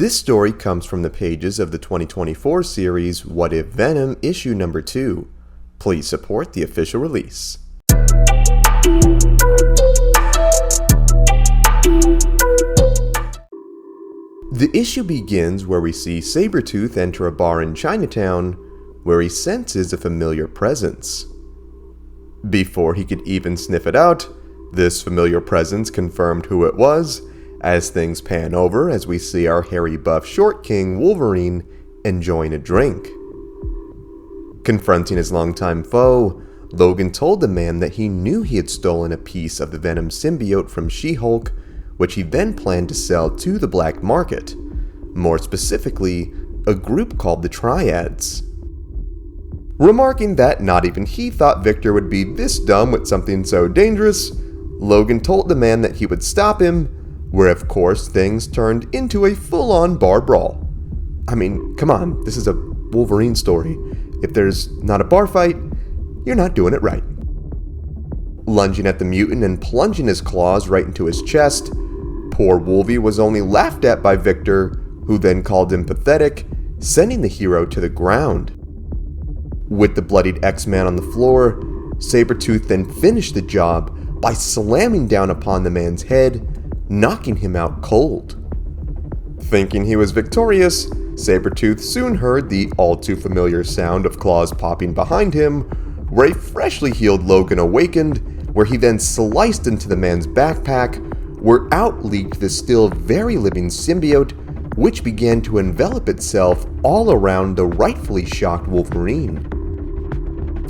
This story comes from the pages of the 2024 series What If Venom issue number 2. Please support the official release. The issue begins where we see Sabretooth enter a bar in Chinatown where he senses a familiar presence. Before he could even sniff it out, this familiar presence confirmed who it was as things pan over as we see our hairy buff short king Wolverine enjoying a drink. Confronting his longtime foe, Logan told the man that he knew he had stolen a piece of the Venom symbiote from She-Hulk, which he then planned to sell to the black market, more specifically, a group called the Triads. Remarking that not even he thought Victor would be this dumb with something so dangerous, Logan told the man that he would stop him, where of course things turned into a full-on bar brawl. I mean, come on, this is a Wolverine story. If there's not a bar fight, you're not doing it right. Lunging at the mutant and plunging his claws right into his chest, poor Wolvie was only laughed at by Victor, who then called him pathetic, sending the hero to the ground. With the bloodied X-Man on the floor, Sabretooth then finished the job by slamming down upon the man's head, knocking him out cold. Thinking he was victorious, Sabretooth soon heard the all-too-familiar sound of claws popping behind him, where a freshly healed Logan awakened, where he then sliced into the man's backpack, where out leaked the still very living symbiote, which began to envelop itself all around the rightfully shocked Wolverine.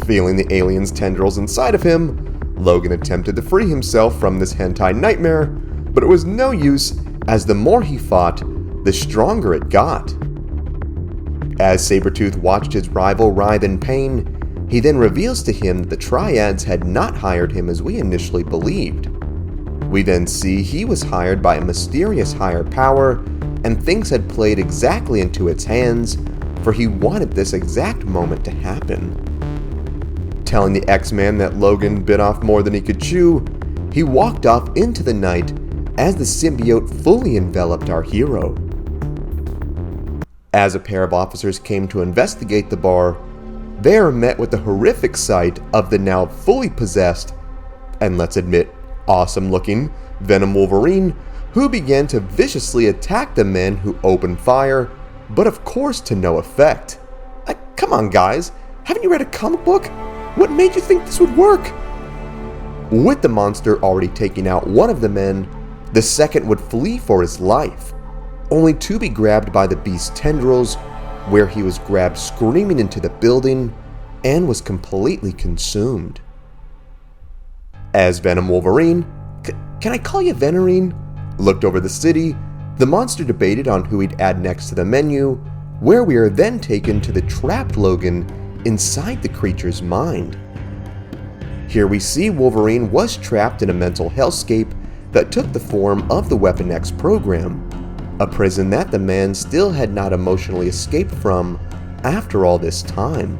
Feeling the alien's tendrils inside of him, Logan attempted to free himself from this hentai nightmare, but it was no use, as the more he fought, the stronger it got. As Sabretooth watched his rival writhe in pain, he then reveals to him that the Triads had not hired him as we initially believed. We then see he was hired by a mysterious higher power, and things had played exactly into its hands, for he wanted this exact moment to happen. Telling the X-Man that Logan bit off more than he could chew, he walked off into the night as the symbiote fully enveloped our hero. As a pair of officers came to investigate the bar, they are met with the horrific sight of the now fully possessed, and let's admit, awesome looking, Venom Wolverine, who began to viciously attack the men who opened fire, but of course to no effect. Come on guys, haven't you read a comic book? What made you think this would work? With the monster already taking out one of the men, the second would flee for his life, only to be grabbed by the beast's tendrils, where he was grabbed screaming into the building and was completely consumed. As Venom Wolverine, can I call you Venorine, looked over the city, the monster debated on who he'd add next to the menu, where we are then taken to the trapped Logan inside the creature's mind. Here we see Wolverine was trapped in a mental hellscape that took the form of the Weapon X program, a prison that the man still had not emotionally escaped from after all this time.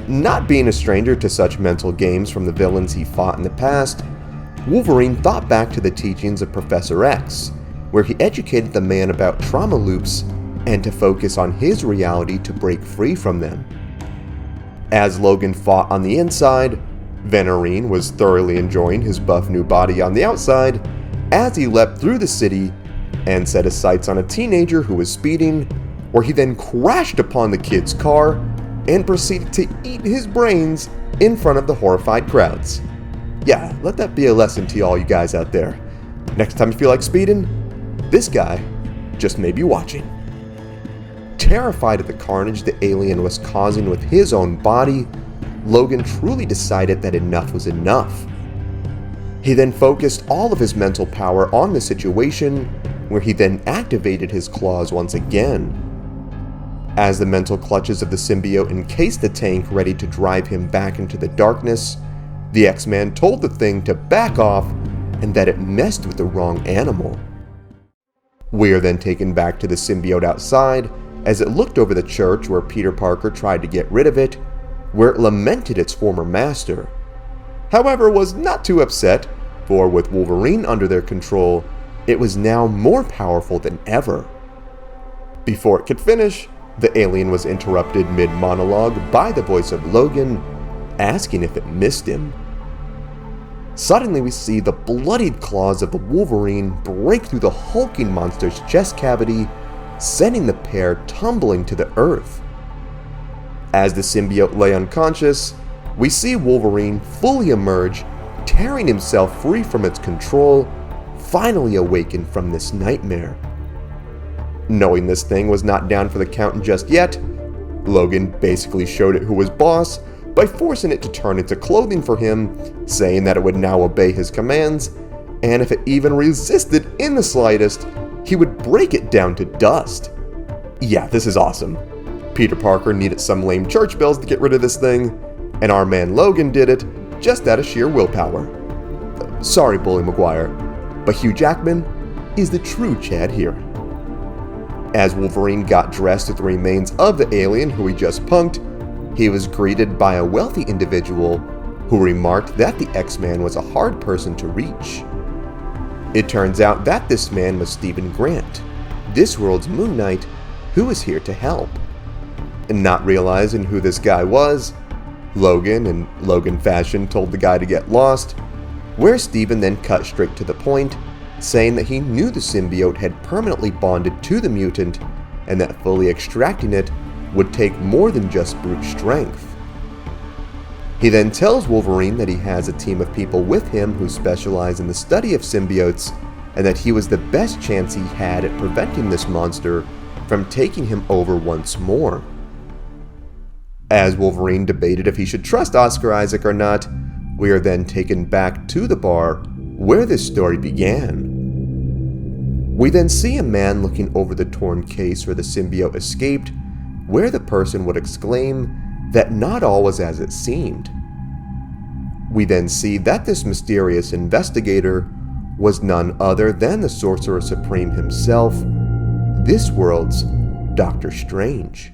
Not being a stranger to such mental games from the villains he fought in the past, Wolverine thought back to the teachings of Professor X, where he educated the man about trauma loops and to focus on his reality to break free from them. As Logan fought on the inside, Venorine was thoroughly enjoying his buff new body on the outside as he leapt through the city and set his sights on a teenager who was speeding, where he then crashed upon the kid's car and proceeded to eat his brains in front of the horrified crowds. Yeah, let that be a lesson to all you guys out there. Next time you feel like speeding, this guy just may be watching. Terrified of the carnage the alien was causing with his own body, Logan truly decided that enough was enough. He then focused all of his mental power on the situation, where he then activated his claws once again. As the mental clutches of the symbiote encased the tank ready to drive him back into the darkness, the X-Man told the thing to back off and that it messed with the wrong animal. We are then taken back to the symbiote outside as it looked over the church where Peter Parker tried to get rid of it, where it lamented its former master. However, was not too upset, for with Wolverine under their control, it was now more powerful than ever. Before it could finish, the alien was interrupted mid-monologue by the voice of Logan, asking if it missed him. Suddenly we see the bloodied claws of the Wolverine break through the hulking monster's chest cavity, sending the pair tumbling to the earth. As the symbiote lay unconscious, we see Wolverine fully emerge, tearing himself free from its control, finally awakened from this nightmare. Knowing this thing was not down for the count just yet, Logan basically showed it who was boss by forcing it to turn into clothing for him, saying that it would now obey his commands, and if it even resisted in the slightest, he would break it down to dust. Yeah, this is awesome. Peter Parker needed some lame church bells to get rid of this thing, and our man Logan did it just out of sheer willpower. Sorry, Bully Maguire, but Hugh Jackman is the true Chad here. As Wolverine got dressed with the remains of the alien who he just punked, he was greeted by a wealthy individual who remarked that the X-Man was a hard person to reach. It turns out that this man was Stephen Grant, this world's Moon Knight, who was here to help. And not realizing who this guy was, Logan, in Logan fashion, told the guy to get lost, where Stephen then cut straight to the point, saying that he knew the symbiote had permanently bonded to the mutant and that fully extracting it would take more than just brute strength. He then tells Wolverine that he has a team of people with him who specialize in the study of symbiotes and that he was the best chance he had at preventing this monster from taking him over once more. As Wolverine debated if he should trust Oscar Isaac or not, we are then taken back to the bar where this story began. We then see a man looking over the torn case where the symbiote escaped, where the person would exclaim that not all was as it seemed. We then see that this mysterious investigator was none other than the Sorcerer Supreme himself, this world's Doctor Strange.